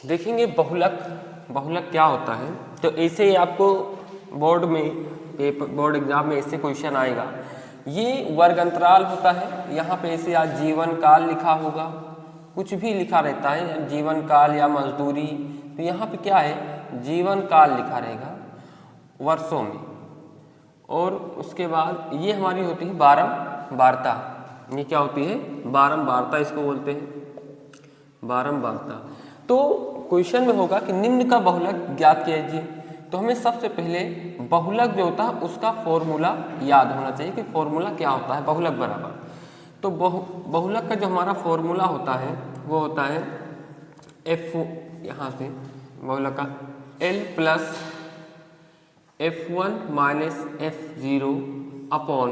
देखेंगे बहुलक। बहुलक क्या होता है, तो ऐसे ही आपको बोर्ड में बोर्ड एग्जाम में ऐसे क्वेश्चन आएगा। ये वर्ग अंतराल होता है, यहाँ पे ऐसे आज जीवन काल लिखा होगा, कुछ भी लिखा रहता है, जीवन काल या मजदूरी, तो यहाँ पे क्या है, जीवन काल लिखा रहेगा वर्षों में। और उसके बाद ये हमारी होती है बारंबारता। ये क्या होती है, बारंबारता इसको बोलते हैं, बारंबारता। तो क्वेश्चन में होगा कि निम्न का बहुलक ज्ञात कीजिए, तो हमें सबसे पहले बहुलक जो होता है उसका फॉर्मूला याद होना चाहिए कि फॉर्मूला क्या होता है बहुलक बराबर। तो बहुलक का जो हमारा फॉर्मूला होता है वो होता है एफ, यहाँ से बहुलक का L plus F1 minus F0 upon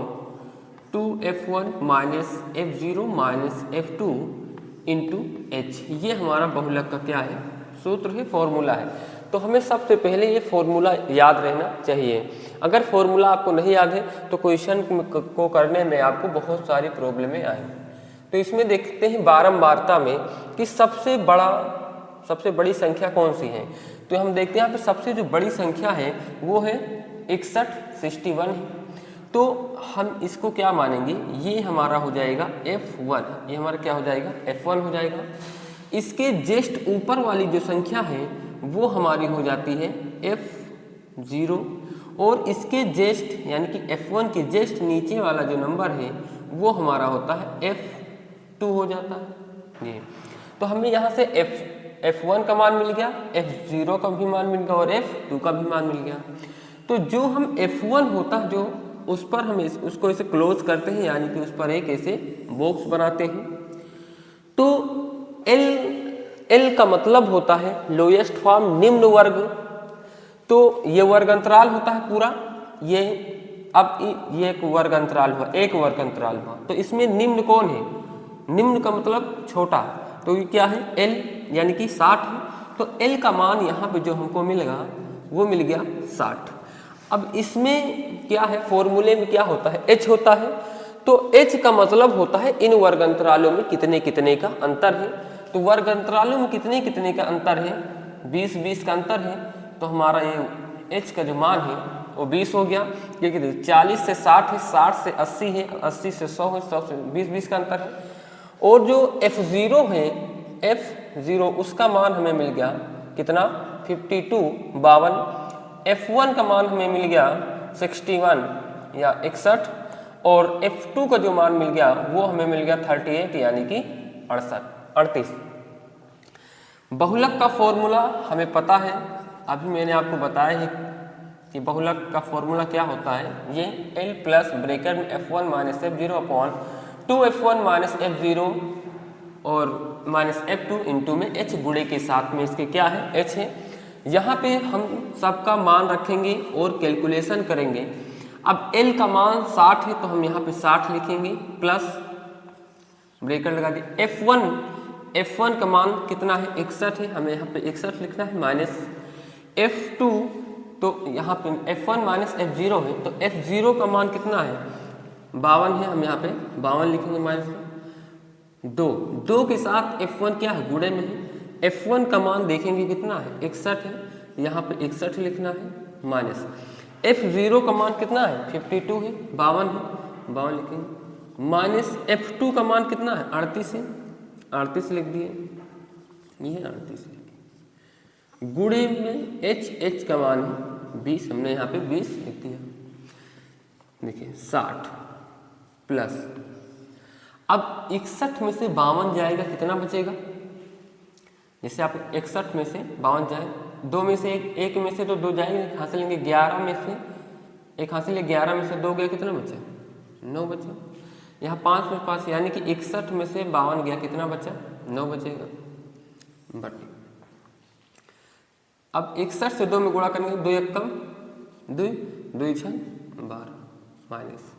2F1 minus F0 minus F2 into H। ये हमारा बहुलक का क्या है, सूत्र है, फॉर्मूला है। तो हमें सबसे पहले ये फॉर्मूला याद रहना चाहिए। अगर फॉर्मूला आपको नहीं याद है तो क्वेश्चन को करने में आपको बहुत सारी प्रॉब्लमें आएंगी। तो इसमें देखते हैं बारंबारता में कि सबसे बड़ी संख्या कौन सी है। तो हम देखते हैं यहाँ पे सबसे जो बड़ी संख्या है वो है 61 है। तो हम इसको क्या मानेंगे, ये हमारा हो जाएगा F1, ये हमारा क्या हो जाएगा, F1 हो जाएगा। इसके जस्ट ऊपर वाली जो संख्या है वो हमारी हो जाती है F0, और इसके जस्ट यानी कि F1 के जस्ट नीचे वाला जो नंबर है वो हमारा होता है F2 हो जाता है ये। तो हमें यहाँ से F1 का मान मिल गया, F0 का भी मान मिल गया और F2 का भी मान मिल गया। तो जो हम F1 होता है जो उस पर हम उसको ऐसे क्लोज करते हैं, यानी कि उस पर एक ऐसे बॉक्स बनाते हैं। तो L का मतलब होता है लोएस्ट फॉर्म, निम्न वर्ग। तो ये वर्ग अंतराल होता है पूरा, ये अब ये एक वर्ग अंतराल हुआ, एक वर्ग अंतराल हुआ। तो इसमें निम्न कौन है, निम्न का मतलब छोटा, तो ये क्या है, L यानी कि 60 है। तो L का मान यहाँ पे जो हमको मिलेगा वो मिल गया 60। अब इसमें क्या है, फॉर्मूले में क्या होता है, H होता है। तो H का मतलब होता है इन वर्ग अंतरालों में कितने कितने का अंतर है। तो वर्ग अंतरालों में कितने कितने का अंतर है, 20 का अंतर है। तो हमारा ये H का जो मान है वो 20 हो गया, क्योंकि 40 से 60 है, 60 से 80 है, 80 से 100 है, 100 से 20 का अंतर है। और जो F0 है, F0 उसका मान हमें मिल गया कितना, 52। F1 का मान हमें मिल गया 61 या 61, और F2 का जो मान मिल गया वो हमें मिल गया 38 यानी कि 38। बहुलक का फॉर्मूला हमें पता है, अभी मैंने आपको बताया है कि बहुलक का फॉर्मूला क्या होता है। ये L प्लस ब्रैकेट में F1 minus F0 upon 2F1 minus F0 और माइनस F2 इंटू में H गुणे के साथ में इसके क्या है, H है। यहाँ पे हम सबका मान रखेंगे और कैलकुलेशन करेंगे। अब L का मान 60 है तो हम यहाँ पे 60 लिखेंगे, प्लस ब्रैकेट लगा दिए। F1 का मान कितना है, 61 है, हमें यहाँ पे 61 लिखना है, माइनस F2, तो यहाँ पे F1 माइनस F0 है, तो F0 का मान कितना है, 52 है, हम यहाँ पे 52 लिखेंगे, माइनस 2 के साथ F1 क्या है, गुणे में है। F1 का मान देखेंगे कितना है, 61 है, यहाँ पे 61 लिखना है, माइनस F0 का मान कितना है, 52 है, 52 है, 52 लिखेंगे, माइनस F2 का मान कितना है, 38 है, 38 लिख दिए, ये 38 लिखे, गुणे में H का मान है 20, हमने यहाँ पे 20 लिख दिया। देखिए 60 प्लस, अब 61 में से 52 जाएगा, कितना बचेगा, जैसे आप 61 में से 52 जाए, 2 में से एक में से तो 2 जाएंगे, कहाँ से लेंगे, 11 में से एक हासिल है, 11 में से 2 गए, कितना बचा, 9 बचा। यहाँ 5 में 5 यानी कि 61 में से 52 गया, कितना बचा, 9 बचेगा, बटे। अब 61 से 2 में गुणा करेंगे, 2 एक कम 2, 2 6 12, माइनस,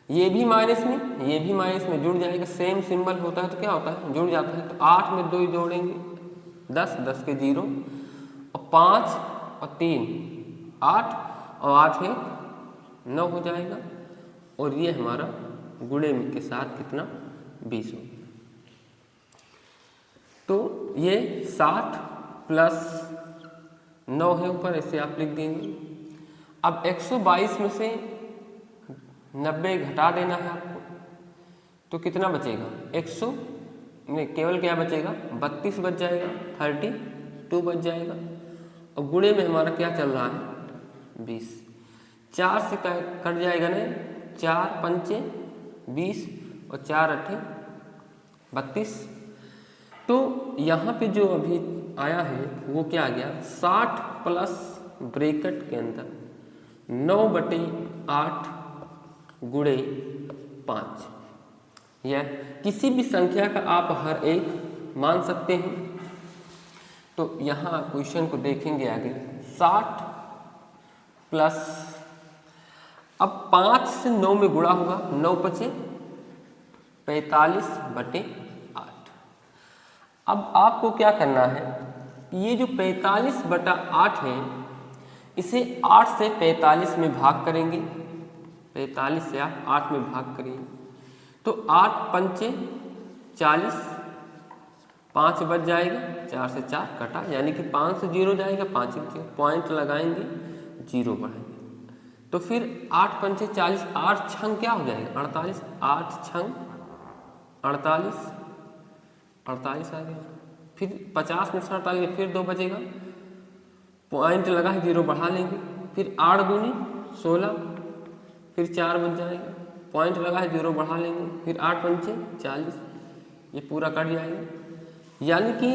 ये भी माइनस में, ये भी माइनस में जुड़ जाएगा, सेम सिंबल होता है तो क्या होता है, जुड़ जाता है। तो 8 में 2 जोड़ेंगे, 10, 10 के 0, और 5 और 3 8, और 8 है 9 हो जाएगा, और ये हमारा गुणे में के साथ कितना, 20 हो गया। तो ये 60 प्लस 9 है ऊपर, ऐसे आप लिख देंगे। अब 122 में से 90 घटा देना है आपको, तो कितना बचेगा? 100 में केवल क्या बचेगा? 32 बच जाएगा, 32 बच जाएगा। और गुणे में हमारा क्या चल रहा है? 20। 4 से कट जाएगा ना, 4 पंचे 20 और 4 अट्ठे 32। तो यहाँ पे जो अभी आया है वो क्या आ गया? 60 प्लस ब्रैकेट के अंदर 9/8 गुणे 5। या किसी भी संख्या का आप हर एक मान सकते हैं। तो यहाँ क्वेश्चन को देखेंगे आगे। 60 प्लस, अब 5 से 9 में गुणा होगा, 9 पचे 45/8। अब आपको क्या करना है, ये जो 45/8 है इसे 8 से 45 में भाग करेंगे। 45 से आप 8 में भाग करेंगे तो 8 पंचे 40, 5 बच जाएगा, 4 से 4 कटा, यानी कि 5 से 0 जाएगा, 5 पॉइंट लगाएंगे, 0 बढ़ाएंगे। तो फिर 8 पंचे 40, 8 छंग क्या हो जाएगा? 48, 8 छंग 48, 48 आ गया। फिर 50 में से 48, फिर 2 बचेगा, पॉइंट लगा है, 0 बढ़ा लेंगे। फिर 8 दूनी 16, फिर 4 बच जाएगा, पॉइंट लगा है, 0 बढ़ा लेंगे। फिर 8 पंचे 40, ये पूरा कट जाएगा। यानी कि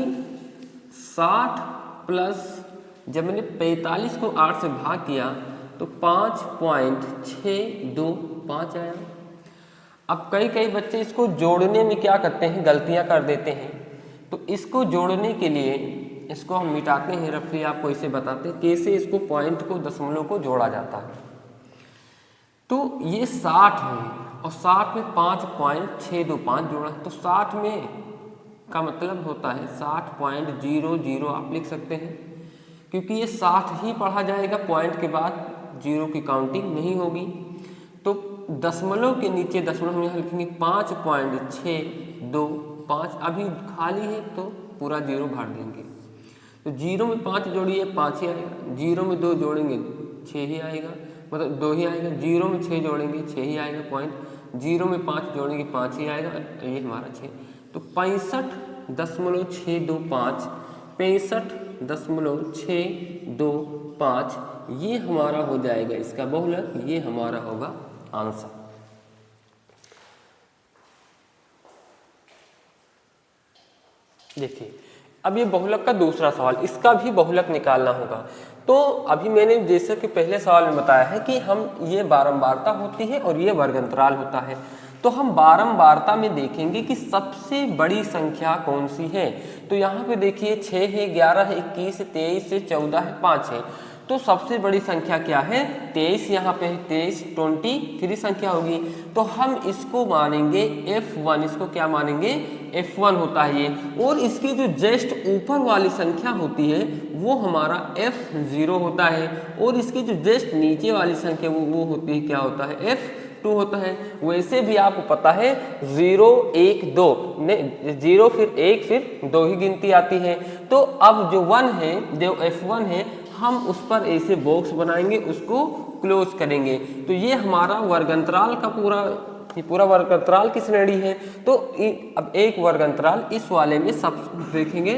60 प्लस, जब मैंने 45 को 8 से भाग किया तो 5.625 आया। अब कई बच्चे इसको जोड़ने में क्या करते हैं, गलतियां कर देते हैं। तो इसको जोड़ने के लिए इसको हम मिटाते हैं, रफली आपको इसे बताते हैं कैसे इसको पॉइंट को, दशमलव को जोड़ा जाता है। तो ये 60 है और 60 में 5.625 जोड़ा है, तो 60 में का मतलब होता है 60.00 आप लिख सकते हैं, क्योंकि ये 60 ही पढ़ा जाएगा, पॉइंट के बाद 0 की काउंटिंग नहीं होगी। तो दशमलव के नीचे दशमलव हम यहाँ लिखेंगे 5.625, अभी खाली है तो पूरा 0 भर देंगे। तो 0 में 5 जोड़िए 5 ही आएगा, 0 में 2 जोड़ेंगे 6 ही आएगा, मतलब 2 ही आएगा। 0 में 6 जोड़ेंगे 6 ही आएगा पॉइंट, 0 में 5 जोड़ेंगे 5 ही आएगा, ये हमारा 6। तो 65.625, 65.625 ये हमारा हो जाएगा इसका बहुलक, ये हमारा होगा आंसर। देखिए अब ये बहुलक का दूसरा सवाल, इसका भी बहुलक निकालना होगा। तो अभी मैंने जैसे कि पहले सवाल में बताया है कि हम ये बारंबारता होती है और ये वर्गंतराल होता है। तो हम बारंबारता में देखेंगे कि सबसे बड़ी संख्या कौन सी है। तो यहाँ पे देखिए 6 है, 11 है, 21 है, 23 है, 14 है, 5 है। तो सबसे बड़ी संख्या क्या है? 23 यहाँ पे है, 23 23 संख्या होगी। तो हम इसको मानेंगे F1, इसको क्या मानेंगे? F1 होता है ये। और इसकी जो जस्ट ऊपर वाली संख्या होती है वो हमारा F0 होता है, और इसकी जो जस्ट नीचे वाली संख्या वो होती है, क्या होता है? F2 होता है। वैसे भी आपको पता है 0 1 2 ने 0 फिर 1 फिर 2 ही गिनती आती है। तो अब जो 1 है, जो F1 है, हम उस पर ऐसे बॉक्स बनाएंगे, उसको क्लोज करेंगे। तो ये हमारा वर्गंतराल का पूरा वर्गंतराल की श्रेणी है। तो अब एक वर्गंतराल इस वाले में सब देखेंगे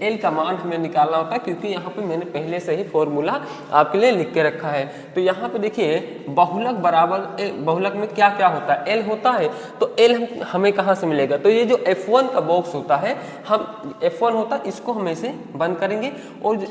एल का मान हमें निकालना होता है, क्योंकि यहाँ पे मैंने पहले से ही फॉर्मूला आपके लिए लिख के रखा है। तो यहाँ पे देखिए बहुलक बराबर बहुलक में क्या क्या होता है? एल होता है। तो एल हमें कहाँ से मिलेगा? तो ये जो F1 का बॉक्स होता है, हम F1 होता है, इसको हम ऐसे बंद करेंगे। और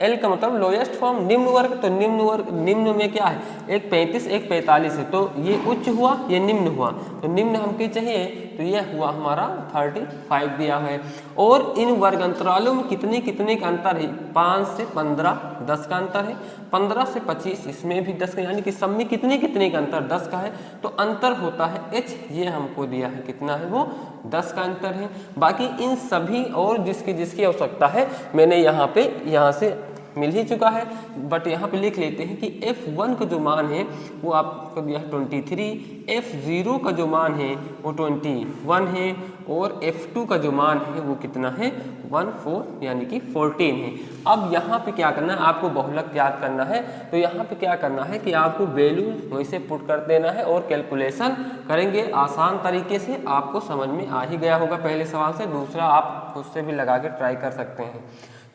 एल का मतलब लोएस्ट फॉर्म, निम्न वर्ग। तो निम्न में क्या है? एक 35 एक 45 है, तो ये उच्च हुआ, ये निम्न हुआ। तो निम्न हमको चाहिए, तो ये हुआ हमारा 35 दिया है। और इन वर्गंतरालों में कितने कितने का अंतर है? 5 से 15 10 का अंतर है, 15 से 25 इसमें भी 10 का, यानी कि सब में कितने कितने का अंतर? 10 का है। तो अंतर होता है h, ये हमको दिया है, कितना है वो? 10 का अंतर है। बाकी इन सभी और जिसकी आवश्यकता है मैंने यहाँ से मिल ही चुका है, बट यहाँ पे लिख लेते हैं कि F1 का जो मान है वो आपको दिया है 23, F0 का जो मान है वो 21 है, और F2 का जो मान है वो कितना है 14 यानी कि 14 है। अब यहाँ पे क्या करना है, आपको बहुलक याद करना है, तो यहाँ पे क्या करना है कि आपको वैल्यू वैसे पुट कर देना है और कैलकुलेशन करेंगे आसान तरीके से। आपको समझ में आ ही गया होगा पहले सवाल से, दूसरा आप खुद से भी लगा के ट्राई कर सकते हैं।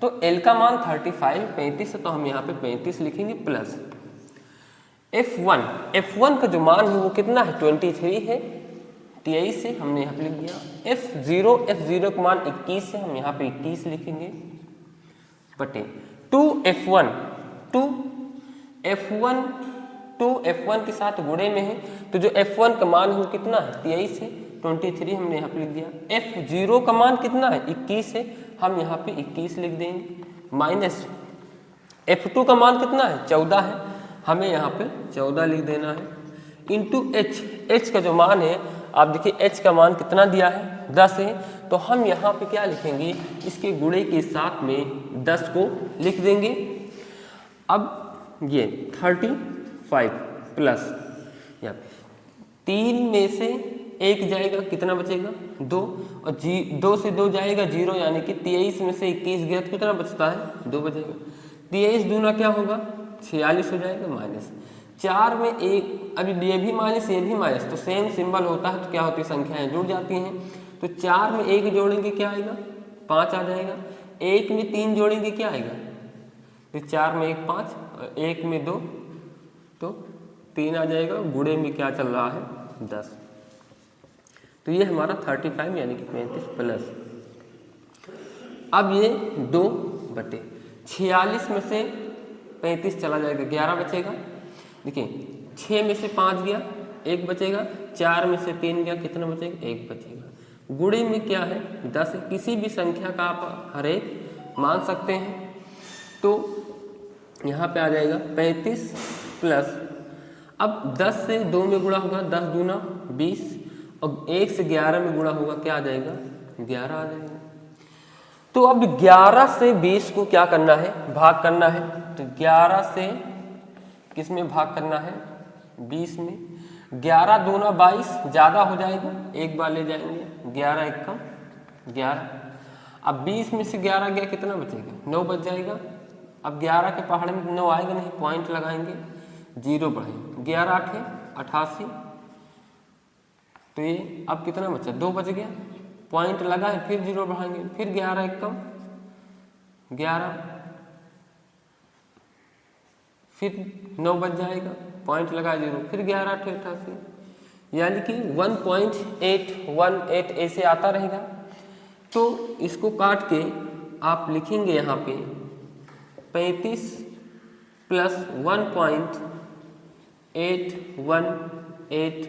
तो L का मान 35 है, तो हम यहाँ पे 35 लिखेंगे प्लस F1 का जो मान है वो कितना है 23 है, 23 से हमने यहाँ पे लिख दिया। F0 का मान 21 है, हम यहाँ पे 21 लिखेंगे बटे 2F1 2F1 के साथ गुणे में है, तो जो F1 का मान है वो कितना है 23 है, 23 हमने यहाँ पे लिख दिया। F0 का मान कितना है 21 है, हम यहाँ पे 21 लिख देंगे, माइनस F2 का मान कितना है 14 है, हमें यहाँ पे 14 लिख देना है, इंटू H का जो मान है, आप देखिए H का मान कितना दिया है 10 है, तो हम यहाँ पे क्या लिखेंगे, इसके गुणे के साथ में 10 को लिख देंगे। अब ये 35 प्लस या 3 में से 1 जाएगा, कितना बचेगा 2, और 2 से 2 जाएगा 0, यानी कि 23 में से 21 गया तो कितना बचता है 2 बचेगा। 23 दूना क्या होगा 46 हो जाएगा, माइनस 4 में 1, अभी ये भी माइनस ये भी माइनस, तो सेम सिंबल होता है तो क्या होती है संख्याएं जुड़ जाती हैं। तो 4 में 1 जोड़ेंगे क्या आएगा 5 आ जाएगा, 1 में 3 जोड़ेंगे क्या आएगा, तो 4 में 1 5, 1 में 2 तो 3 आ जाएगा, गुणे में क्या चल रहा है 10। तो ये हमारा 35 यानी कि 35 प्लस, अब ये 2 बटे 46 में से 35 चला जाएगा 11 बचेगा। देखिए 6 में से 5 गया 1 बचेगा, 4 में से 3 गया कितना बचेगा 1 बचेगा। गुणे में क्या है 10 है, किसी भी संख्या का आप हर एक मान सकते हैं। तो यहाँ पे आ जाएगा 35 प्लस, अब 10 से 2 में गुणा होगा 10 दूना 20, और 1 से 11 में गुणा होगा क्या आ जाएगा 11 आ जाएगा। तो अब 11 से 20 को क्या करना है भाग करना है, तो 11 से किस में भाग करना है 20 में, 11 दूना 22 ज़्यादा हो जाएगा, एक बार ले जाएंगे 11 1 कम 11, अब 20 में से 11 गया कितना बचेगा 9 बच जाएगा। अब 11 के पहाड़ में 9 आएगा नहीं, पॉइंट लगाएंगे 0 बढ़ाएंगे, 11 8 88, तो ये अब कितना बचा 2 बच गया, पॉइंट लगाए फिर 0 बढ़ाएंगे, फिर 11 1 कम 11, फिर 9 बच जाएगा, पॉइंट लगा 0, फिर 11 8 88, यानी कि 1.818 ऐसे आता रहेगा। तो इसको काट के आप लिखेंगे यहाँ पे 35 प्लस 1.818,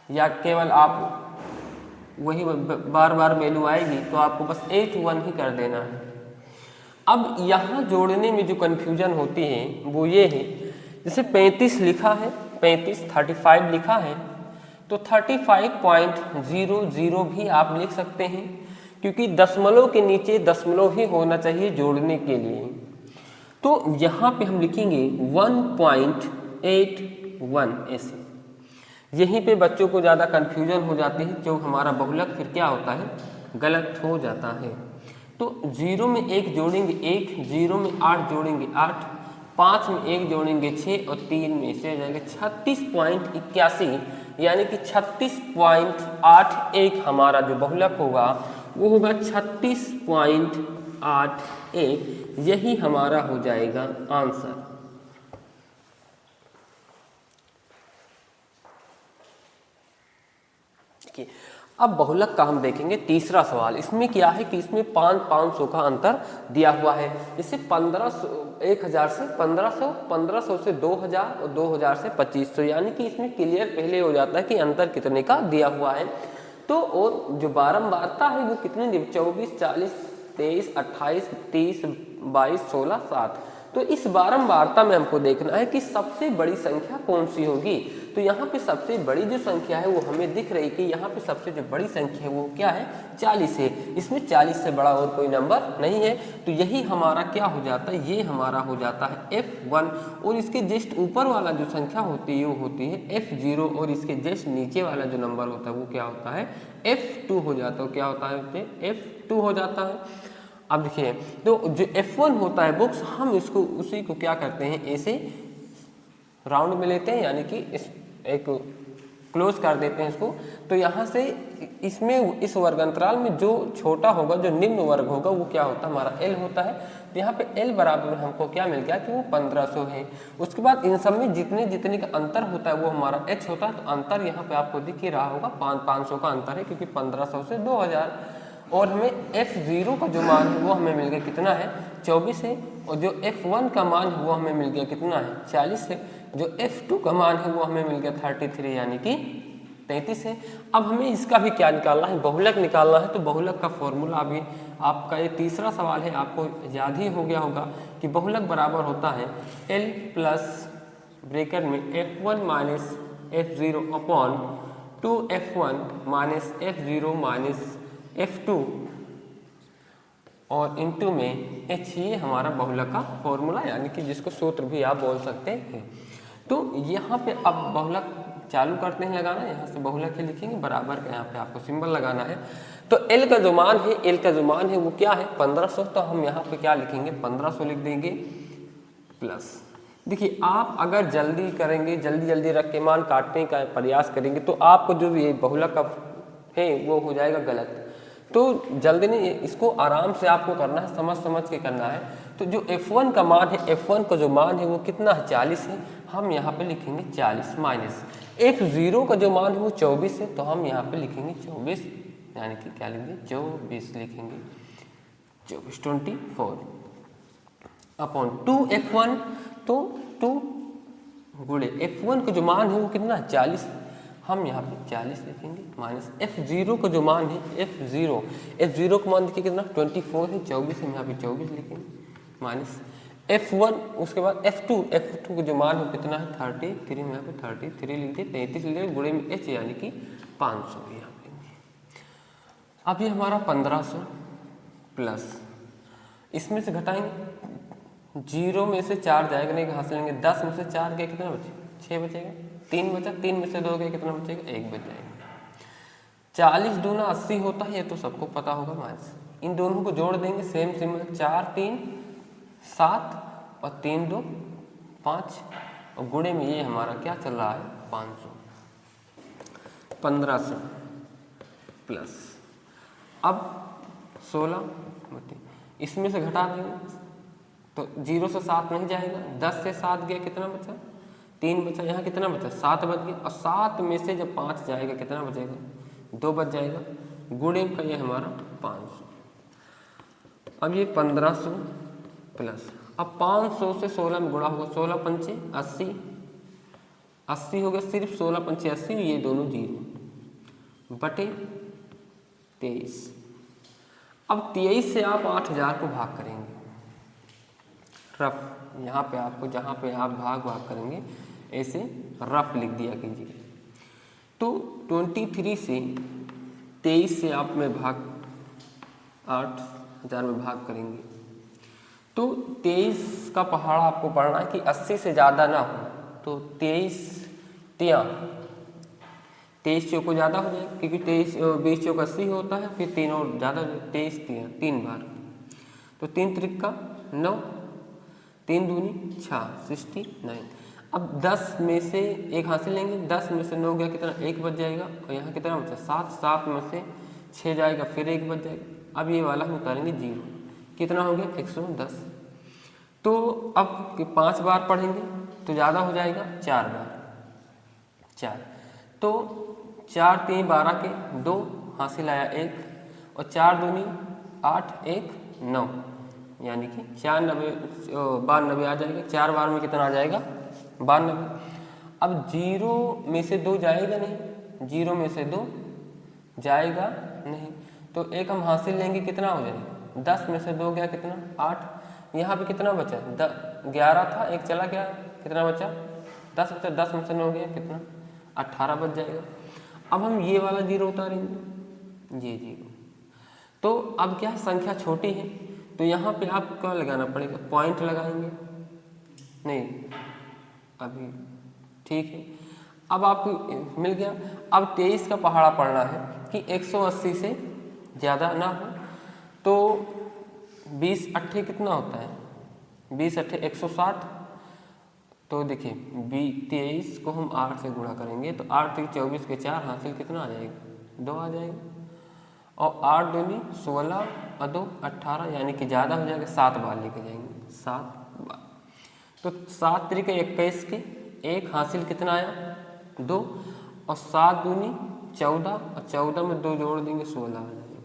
या केवल आप वही बार बार वैल्यू आएगी तो आपको बस 81 ही कर देना है। अब यहाँ जोड़ने में जो कन्फ्यूजन होती है वो ये है, जैसे 35 लिखा है 35 लिखा है, तो 35.00 भी आप लिख सकते हैं, क्योंकि दशमलव के नीचे दशमलव ही होना चाहिए जोड़ने के लिए। तो यहाँ पे हम लिखेंगे 1.81 ऐसे। यहीं पे बच्चों को ज़्यादा कन्फ्यूजन हो जाती है, जो हमारा बहुलक फिर क्या होता है गलत हो जाता है। तो 0 में 1 जोड़ेंगे 1, 0 में 8 जोड़ेंगे 8, 5 में 1 जोड़ेंगे 6, और 3 में से जाएंगे 36.81, यानी कि 36.81 हमारा जो बहुलक होगा वो होगा 36.81, यही हमारा हो जाएगा आंसर। अब बहुलक का हम देखेंगे तीसरा सवाल। इसमें क्या है कि इसमें 500 का अंतर दिया हुआ है। जैसे 1500 1000 से 1500, 1500 से 2000 और 2000 से 2500, यानी कि इसमें क्लियर पहले हो जाता है कि अंतर कितने का दिया हुआ है। तो और जो बारंबारता है वो कितने दी 24 40 23 28 30 22 16 7, तो इस बारंबारता में हमको देखना है कि सबसे बड़ी संख्या कौन सी होगी। तो यहाँ पे सबसे बड़ी जो संख्या है वो हमें दिख रही कि यहाँ पे सबसे जो बड़ी संख्या है वो क्या है, 40 है। इसमें 40 से बड़ा और कोई नंबर नहीं है। तो यही हमारा क्या हो जाता है, ये हमारा हो जाता है F1। और इसके जस्ट ऊपर वाला जो संख्या होती है वो होती है F0 और इसके जस्ट नीचे वाला जो नंबर होता है वो क्या होता है, F2 हो जाता है। क्या होता है, F2 हो जाता है। अब देखिए तो जो F1 होता है बुक्स, हम इसको उसी को क्या करते हैं, ऐसे राउंड में लेते हैं, यानी कि इस एक क्लोज कर देते हैं इसको। तो यहाँ से इसमें इस वर्ग अंतराल में जो छोटा होगा, जो निम्न वर्ग होगा वो क्या होता है, हमारा L होता है। तो यहाँ पे L बराबर में हमको क्या मिल गया कि वो 1500 है। उसके बाद इन सब में जितने जितने का अंतर होता है वो हमारा H होता है। तो अंतर यहाँ पे आपको दिख ही रहा होगा, 500 का अंतर है, क्योंकि 1500 से 2000। और हमें F0 का जो मान है वो हमें मिल गया कितना है, 24 है। और जो F1 का मान है वो हमें मिल गया कितना है, 40 है। जो F2 का मान है वो हमें मिल गया 33 यानी कि 33 है। अब हमें इसका भी क्या निकालना है, बहुलक निकालना है। तो बहुलक का फॉर्मूला अभी आपका ये तीसरा सवाल है, आपको याद ही हो गया होगा कि बहुलक बराबर होता है L प्लस ब्रैकेट में F1 minus F0 upon 2F1 minus F0 minus F2 और इंटू में H। ये हमारा बहुलक का फॉर्मूला, यानी कि जिसको सूत्र भी आप बोल सकते हैं। तो यहाँ पे अब बहुलक चालू करते हैं लगाना। यहाँ से बहुलक ही लिखेंगे, बराबर का यहाँ पे आपको सिंबल लगाना है। तो L का जो मान है, L का जो मान है वो क्या है, 1500। तो हम यहाँ पे क्या लिखेंगे, 1500 लिख देंगे प्लस। देखिए आप अगर जल्दी करेंगे, जल्दी रख के मान काटने का प्रयास करेंगे तो आपको जो ये बहुलक का है वो हो जाएगा गलत। तो जल्दी नहीं, इसको आराम से आपको करना है, समझ के करना है। तो जो F1 का मान है, F1 का जो मान है वो कितना है, 40 है। हम यहाँ पे लिखेंगे 40 माइनस F0 का जो मान है वो 24 है। तो हम यहाँ पे लिखेंगे 24, यानी कि क्या लिखेंगे, 24 लिखेंगे, 24 24 अपॉन 2F1। तो 2 गुणे F1 का जो मान है वो कितना है, 40। हम यहाँ पे 40 लिखेंगे माइनस F0 का जो मान है, F0 का मान देखिए कितना, 24 है, 24 हम यहाँ पे 24 लिखेंगे माइनस F1। उसके बाद F2 का जो मान है कितना है, 33। हम यहाँ पे 33 लिख दिए, 33 लिख दिए, गुणे में H यानी कि 500 यहाँ पे। अब ये हमारा 1500 प्लस, इसमें से घटाएंगे, 0 में से 4 जाएगा नहीं, कहाँ से लेंगे, 10 में से 4 गए कितना बचे, 6 बचेगा। 3 बचा, 3 में से 2 गए कितना बचेगा, 1 बच जाएगा। 40 दूना 80 होता है, ये तो सबको पता होगा। माइनस इन दोनों को जोड़ देंगे, सेम सिंबल, 4 3 7 और 3 2 5 और गुणे में ये हमारा क्या चल रहा है, 500। 1500 प्लस अब 16, इसमें से घटा देंगे तो 0 से 7 नहीं जाएगा, 10 से 7 गया, कितना बचा, 3 बचा। यहाँ कितना बचा, 7 बच गया। और 7 में से जब 5 जाएगा कितना बचेगा, 2 बच जाएगा, गुणे का ये हमारा 500। अब ये 1500 प्लस, अब 500 से 16 में गुणा होगा, 16 पंचे 80, 80 हो गया, सिर्फ 16 पंचे 80, ये दोनों 0 बटे 23। अब 23 से आप 8000 को भाग करेंगे रफ, यहाँ पे आपको जहाँ पे आप भाग करेंगे ऐसे रफ लिख दिया कीजिए। तो 23 से 23 से आप में भाग 8000 में भाग करेंगे तो 23 का पहाड़ा आपको पढ़ना है कि 80 से ज़्यादा ना हो। तो 23 चौको ज़्यादा हो जाएगा, क्योंकि 20 चौक 80 होता है, फिर 3 और ज़्यादा, 23 3 बार। तो 3 त्रिक 9, 3 दूनी 6, 69। अब 10 में से 1 हासिल लेंगे, 10 में से 9 गया कितना, 1 बच जाएगा। और यहाँ कितना बचा, 7, 7 में से 6 जाएगा, फिर 1 बच जाएगा। अब ये वाला हम उतारेंगे 0, कितना हो गया, 110। तो अब 5 बार पढ़ेंगे तो ज़्यादा हो जाएगा, 4 बार, 4। तो 4 3 12 के 2 हासिल आया 1, और 4 दूनी 8 1 9, यानी कि 92 आ जाएगा। 4 बार में कितना आ जाएगा, 92। अब 0 में से 2 जाएगा नहीं, 0 में से 2 जाएगा नहीं, तो 1 हम हासिल लेंगे, कितना हो जाएगा, 10 में से 2 गया कितना, 8, यहाँ पे कितना बचा? 11 था, एक चला गया, कितना बचा? 10 बचा। 10 में से 9 गया, कितना? 18 बच जाएगा। अब हम ये वाला 0 उतारेंगे, ये 0। तो अब क्या है, संख्या छोटी है तो यहाँ पे आपको क्या लगाना पड़ेगा? पॉइंट लगाएंगे। नहीं अभी ठीक है। अब आपको मिल गया। अब 23 का पहाड़ा पढ़ना है कि 180 से ज़्यादा ना हो। तो 20 अट्ठे कितना होता है? 20 अट्ठे 160। तो देखिए 23 को हम 8 से गुणा करेंगे तो 8 से 24 के 4 हासिल कितना आ जाएगा? 2 आ जाएगा। और 8 दूनी 16 और 2 18, यानी कि ज़्यादा हो जाएगा, 7 बार लेके जाएंगे, 7 बार। तो 7 तरीके 21 के 1 हासिल कितना आया? 2। और 7 दूनी 14 और 14 में 2 जोड़ देंगे 16 आ जाएगा।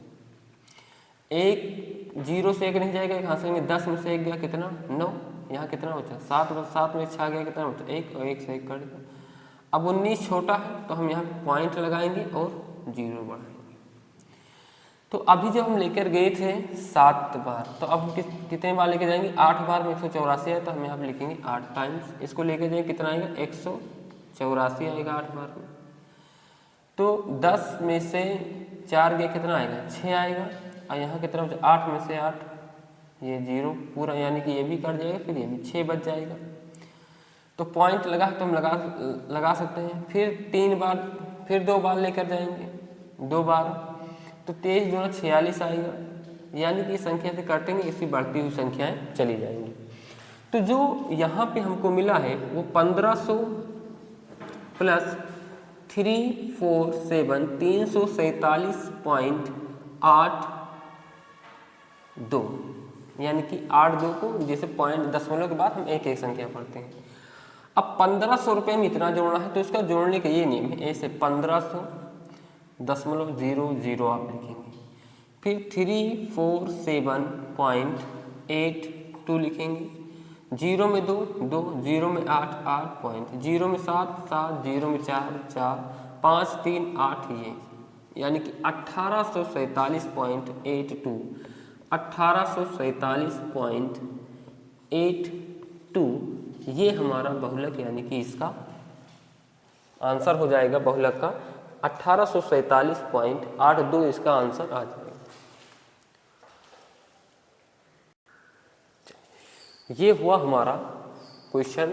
1 0 से 1 नहीं जाएगा, 1 हासिल में 10 में से 1 गया, कितना? 9। यहाँ कितना बचा? 7 में 7 में 6 गया, कितना बचा? 1 और 1 से 1 कट गया। अब 19 छोटा है तो हम यहाँ पॉइंट लगाएंगे और 0 बढ़ाएंगे। तो अभी जब हम लेकर गए थे 7 बार, तो अब हम कितने बार लेके जाएंगे? 8 बार में 184 है, तो हम यहाँ पर लिखेंगे 8 टाइम्स। इसको लेके जाएंगे, कितना आएगा? 184 आएगा 8 बार में। तो 10 में से 4 गया, कितना आएगा? 6 आएगा। और यहाँ कितना बचा? 8 में से 8, ये 0 पूरा, यानी कि ये भी कट जाएगा, फिर ये भी 6 बच जाएगा। तो पॉइंट लगा तो हम लगा सकते हैं। फिर 3 बार, फिर 2 बार लेकर जाएंगे, 2 बार, तो 23 दूना 46 आएगा। यानी कि संख्या से काटेंगे, इसकी बढ़ती हुई संख्याएं चली जाएंगी। तो जो यहाँ पे हमको मिला है वो 1500 प्लस 347 347.82, यानी कि 82 को जैसे पॉइंट दशमलव के बाद हम एक एक संख्या पढ़ते हैं। अब 1500 रुपये में इतना जोड़ना है तो इसका जोड़ने का ये नियम है, ऐसे 1500.00 आप लिखेंगे, फिर 347.82 लिखेंगे, 0 में 2 2, 0 में 8 8 पॉइंट, 0 में 7 7, 0 में 4 4, 5 3 8, ये यानी कि 1847.82 1847.82 ये हमारा बहुलक, यानी कि इसका आंसर हो जाएगा बहुलक का 1847.82 इसका आंसर आ जाएगा। ये हुआ हमारा क्वेश्चन।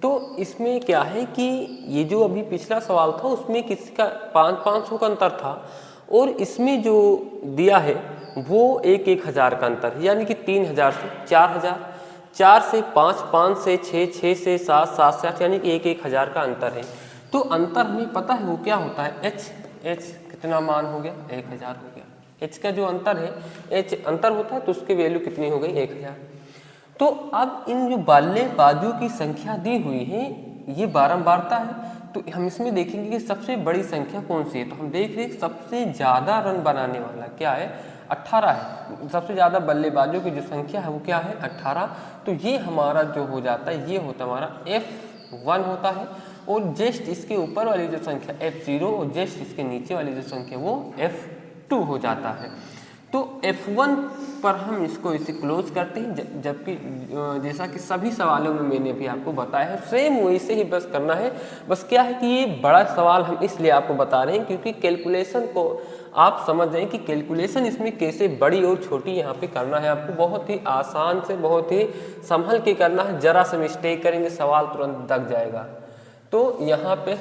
तो इसमें क्या है कि ये जो अभी पिछला सवाल था उसमें किसी का 500 का अंतर था, और इसमें जो दिया है वो 1000 का अंतर है, यानी कि 3000 से 4000, 4 से 5, 5 से 6, 6 से 7, 7 से 8, यानी कि 1000 का अंतर है। तो अंतर हमें पता है वो क्या होता है? h कितना मान हो गया? 1000 हो गया। h का जो अंतर है, h अंतर होता है तो उसकी वैल्यू कितनी हो गई? 1000। तो अब इन जो बाल्य बाजू की संख्या दी हुई है ये बारंबारता है, तो हम इसमें देखेंगे कि सबसे बड़ी संख्या कौन सी है। तो हम देख रहे हैं सबसे ज़्यादा रन बनाने वाला क्या है? 18 है। सबसे ज़्यादा बल्लेबाजों की जो संख्या है वो क्या है? 18। तो ये हमारा जो हो जाता है ये होता है हमारा F1 होता है, और जस्ट इसके ऊपर वाली जो संख्या F0 और जस्ट इसके नीचे वाली जो संख्या वो F2 हो जाता है। तो F1 पर हम इसको इसे क्लोज करते हैं, जबकि जैसा कि सभी सवालों में मैंने भी आपको बताया है सेम वैसे ही बस करना है। बस क्या है कि ये बड़ा सवाल हम इसलिए आपको बता रहे हैं क्योंकि कैलकुलेशन को आप समझ जाएं कि कैलकुलेशन इसमें कैसे बड़ी और छोटी यहाँ पे करना है। आपको बहुत ही आसान से बहुत ही संभल के करना है, जरा से मिस्टेक करेंगे सवाल तुरंत दग जाएगा। तो यहाँ पे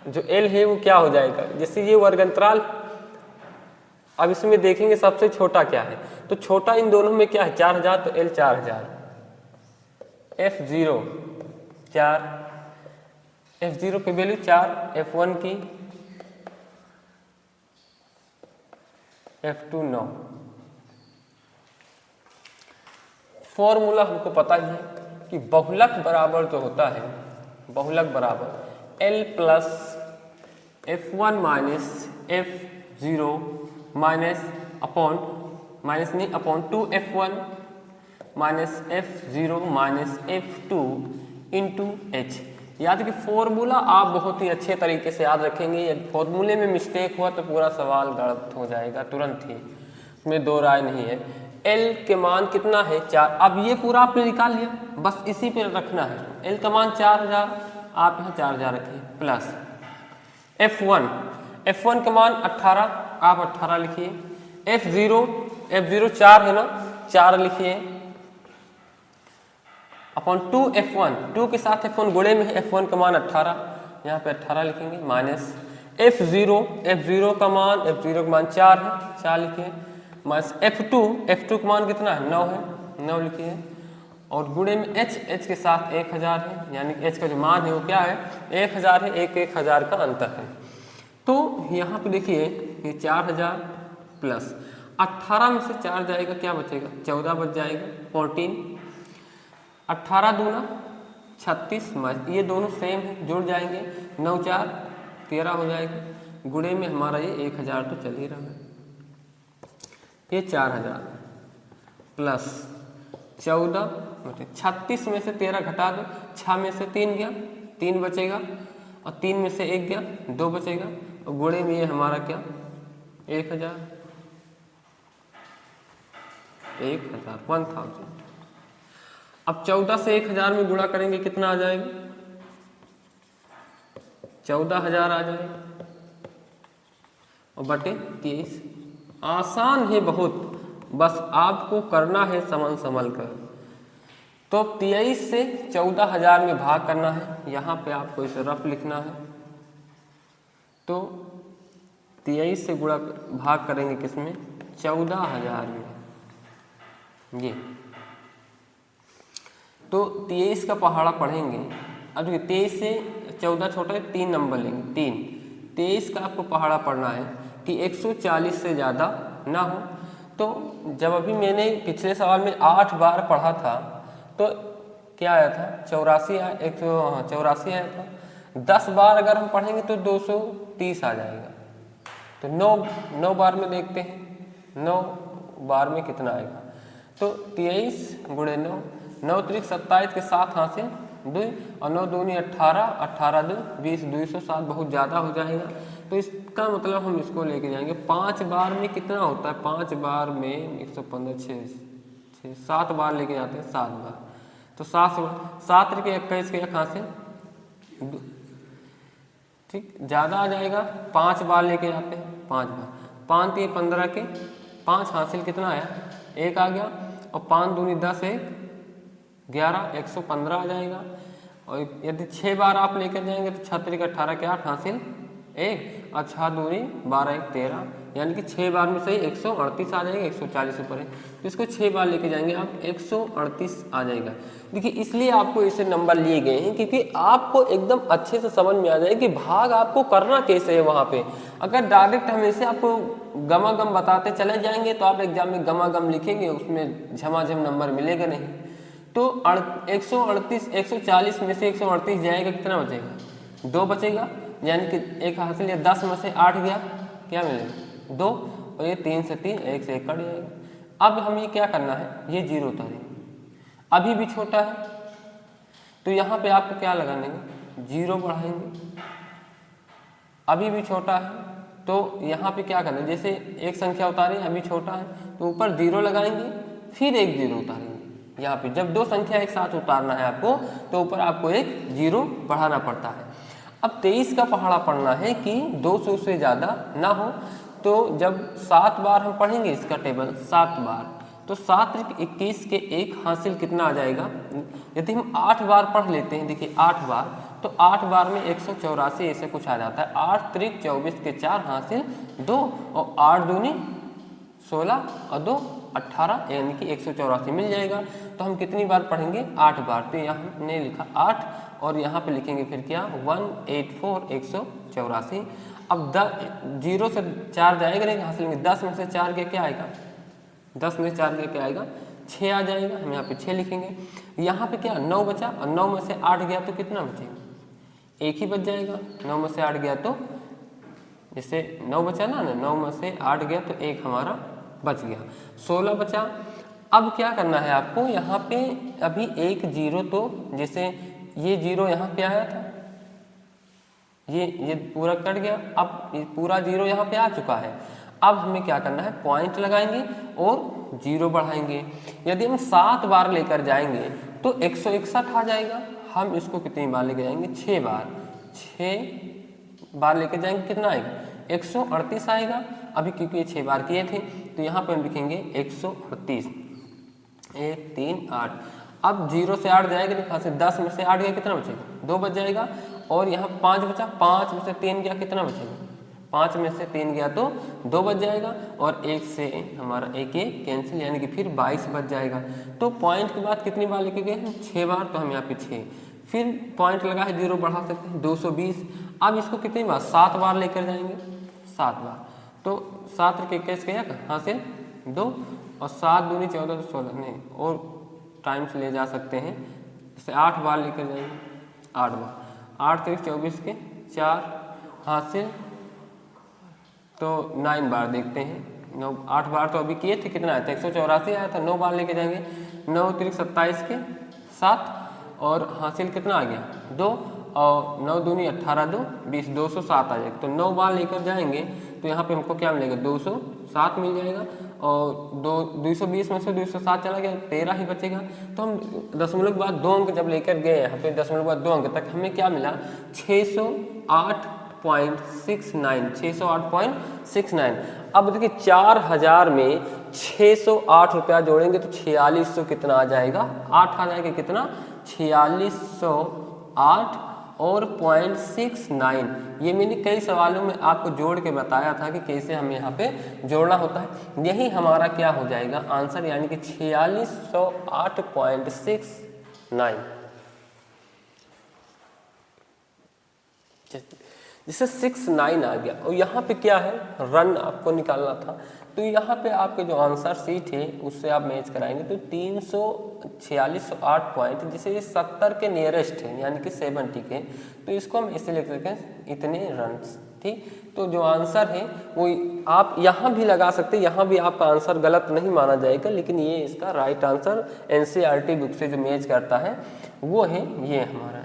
जो L है वो क्या हो जाएगा? जैसे ये वर्ग अंतराल, अब इसमें देखेंगे सबसे छोटा क्या है, तो छोटा इन दोनों में क्या है? 4000, तो L 4000, F0 4, F0 की वैल्यू 4, F1 की F2 9। फॉर्मूला हमको पता ही है कि बहुलक बराबर जो होता है, बहुलक बराबर L plus F1 minus F0 minus upon minus नहीं upon 2F1 minus F0 minus F2 into H। याद कि फॉर्मूला आप बहुत ही अच्छे तरीके से याद रखेंगे। यदि फॉर्मूले में मिस्टेक हुआ तो पूरा सवाल गलत हो जाएगा तुरंत ही, इसमें दो राय नहीं है। एल के मान कितना है 4। अब ये पूरा आपने निकाल लिया, बस इसी पे रखना है। एल का मान 4000, आप यहाँ 4000 रखिए प्लस F1 का मान 18, आप 18 लिखिए। F0 4 है ना, 4 लिखिए अपॉन 2 F1, 2 के साथ F1 गुणे में है, F1 का मान 18, यहाँ पे 18 लिखेंगे माइनस F0 का मान 4 है, 4 लिखिए माइनस F2 का मान कितना है 9 है, 9 लिखिए और गुणे में H के साथ 1000 है, यानी कि H का जो मान है वो क्या है 1000 है, 1000 का अंतर है। तो यहाँ पे देखिए ये 4000 प्लस 18 में से 4 जाएगा, क्या बचेगा 14 बच जाएगा, 14, 18 दूना 36, ये दोनों सेम है जुड़ जाएंगे, 9 4 13 हो जाएगा, गुणे में हमारा ये 1000 तो चल ही रहा है, ये 4000 प्लस 14 36 में से 13 घटा दो, 6 में से 3 गया 3 बचेगा और 3 में से 1 गया 2 बचेगा और गुणे में ये हमारा क्या 1000 अब 14 से 1000 में गुणा करेंगे कितना आ जाएगा 14000 आ जाएगा और बटे 23। आसान है बहुत, बस आपको करना है संभल कर। तो 23 से 14000 में भाग करना है, यहाँ पे आपको इसे रफ लिखना है। तो 23 से गुणा भाग करेंगे किसमें 14000 में, ये तो 23 का पहाड़ा पढ़ेंगे। अब देखिए 23 से 14 छोटा है, 3 नंबर लेंगे 3, 23 का आपको पहाड़ा पढ़ना है कि 140 से ज़्यादा ना हो। तो जब अभी मैंने पिछले सवाल में 8 बार पढ़ा था तो क्या आया था 84 आया, 184 आया था। 10 बार अगर हम पढ़ेंगे तो 230 आ जाएगा। तो 9 बार में देखते हैं 9 बार में कितना आएगा। तो 23 गुणे 9 त्रिक 27 के साथ हासिल 2 और 9 दूनी 18, 18 2 20, 207 बहुत ज़्यादा हो जाएगा। तो इसका मतलब हम इसको लेके जाएंगे 5 बार में कितना होता है, 5 बार में 115 6 7 बार लेके जाते हैं, 7 बार। तो 7 त्रिक 21 के एक हासिल, ठीक ज़्यादा आ जाएगा, 5 बार लेके जाते हैं 5 बार, 5 3 15 के 5 हासिल कितना आया 1 आ गया और 5 दूनी 10 1 11 115 आ जाएगा। और यदि 6 बार आप लेकर जाएंगे तो 6 त्रिक 18 के 8 हासिल 1 और 6 दूनी 12 1 13, यानी कि 6 बार में सही 138 आ जाएगा, 140 ऊपर है तो इसको 6 बार लेके जाएंगे आप 138 आ जाएगा। देखिए इसलिए आपको इसे नंबर लिए गए हैं क्योंकि आपको एकदम अच्छे से समझ में आ जाए कि भाग आपको करना कैसे है। वहाँ पे अगर डायरेक्ट हम इसे आपको गमागम बताते चले जाएंगे तो आप एग्जाम में गमागम लिखेंगे, उसमें झमाझम नंबर मिलेगा नहीं। तो 138 140 में से 138 जाएगा, कितना बचेगा 2 बचेगा, यानी कि 1 हासिल, 10 में से 8 गया, क्या मिलेगा 2 और ये 3 से 3 1 से 1 कट जाएगा। अब हमें क्या करना है, ये 0 उतारेंगे, अभी भी छोटा है तो यहाँ पे आपको क्या लगाने हैं 0 बढ़ाएंगे, अभी भी छोटा है तो यहाँ पे क्या करना है, जैसे एक संख्या उतारे अभी छोटा है तो ऊपर 0 लगाएंगे फिर एक 0 उतारेंगे। यहाँ पे जब 2 संख्या एक साथ उतारना है आपको तो ऊपर आपको एक 0 बढ़ाना पड़ता है। अब 23 का पहाड़ा पढ़ना है कि 200 से ज़्यादा ना हो। तो जब 7 बार हम पढ़ेंगे इसका टेबल 7 बार, तो 7 त्रिक 21 के 1 हासिल कितना आ जाएगा। यदि हम 8 बार पढ़ लेते हैं, देखिए 8 बार, तो 8 बार में 184 ऐसे कुछ आ जाता है। 8 त्रिक 24 के 4 हासिल 2 और 8 दूनी 16 और 2 18, यानी कि 184 मिल जाएगा। तो हम कितनी बार पढ़ेंगे 8 बार, तो यहाँ हमने लिखा 8 और यहाँ पे लिखेंगे फिर क्या 184 184। अब 0 से 4 जाएगा नहीं हासिल में, 10 में से 4 के क्या आएगा, 10 में से 4 के क्या आएगा 6 आ जाएगा, हम यहाँ पे 6 लिखेंगे। यहाँ पे क्या 9 बचा और 9 में से 8 गया तो कितना बचेगा, 1 ही बच जाएगा। 9 में से 8 गया तो जैसे 9 बचा ना, 9 में से 8 गया तो 1 हमारा बच गया, 16 बचा। अब क्या करना है आपको, यहाँ पे अभी एक 0, तो जैसे ये 0 यहाँ पे आया था ये पूरा कट गया। अब ये पूरा 0 यहाँ पे आ चुका है। अब हमें क्या करना है, पॉइंट लगाएंगे और 0 बढ़ाएंगे। यदि हम 7 बार लेकर जाएंगे तो 161 आ जाएगा। हम इसको कितनी बार लेकर जाएंगे, 6 बार। 6 बार लेकर जाएंगे कितना आएगा, 138 आएगा। अभी क्योंकि ये 6 बार किए थे तो यहाँ पे हम लिखेंगे 138, 1 3 8। अब 0 से 8 जाएगा नहीं, कहाँ से, 10 में से 8 गया कितना बचेगा, 2 बच जाएगा। और यहाँ 5 बचा, 5 में से 3 गया कितना बचेगा, 5 में से 3 गया तो 2 बच जाएगा। और 1 से हमारा 1 कैंसिल, यानी कि फिर 22 बच जाएगा। तो पॉइंट के बाद कितनी बार लेके गए हैं, 6 बार, तो हम यहाँ पे 6। फिर पॉइंट लगा है 0 बढ़ा सकते हैं, 220। अब इसको कितनी बार, 7 बार लेकर जाएंगे, 7 बार। तो 7 के 21 गया कहाँ से, 2, और 7 दूनी 14 16 नहीं, और टाइम से ले जा सकते हैं। जैसे 8 बार लेकर जाएंगे, 8 बार, 8 3 24 के 4 हासिल, तो 9 बार देखते हैं। 9 8 बार तो अभी किए थे, कितना आया था, 184 आया था। 9 बार लेके जाएंगे, 9 3 27 के 7, और हासिल कितना आ गया, 2, और 9 दूनी 18 2 20, 207 आ जाएगा। तो 9 बार लेकर जाएंगे तो यहाँ पे हमको क्या मिलेगा, 207 मिल जाएगा। और 220 में से 207 चला गया, 13 ही बचेगा। तो हम दशमलव के बाद 2 अंक जब लेकर गए यहाँ पे, दशमलव के बाद 2 अंक तक हमें क्या मिला, 608.69, 608.69। अब देखिए 4000 में 608 रुपया जोड़ेंगे तो 4600 कितना आ जाएगा, 8 आ जाएगा, कितना, 4608 और 0.69। ये मैंने कई सवालों में आपको जोड़ के बताया था कि कैसे हमें यहाँ पे जोड़ना होता है। यही हमारा क्या हो जाएगा आंसर, यानी कि 4608.69। जिससे 69 आ गया। और यहाँ पे क्या है, रन आपको निकालना था। तो यहाँ पे आपके जो आंसर शीट है उससे आप मैच कराएंगे तो 4608 पॉइंट, जिसे ये 70 के नियरेस्ट है, यानी कि 70 के, तो इसको हम ऐसे लिख सकते हैं, इतने रन्स। ठीक, तो जो आंसर है वो आप यहाँ भी लगा सकते हैं, यहाँ भी आपका आंसर गलत नहीं माना जाएगा, लेकिन ये इसका राइट आंसर NCERT बुक से जो मैच करता है वो है ये हमारा।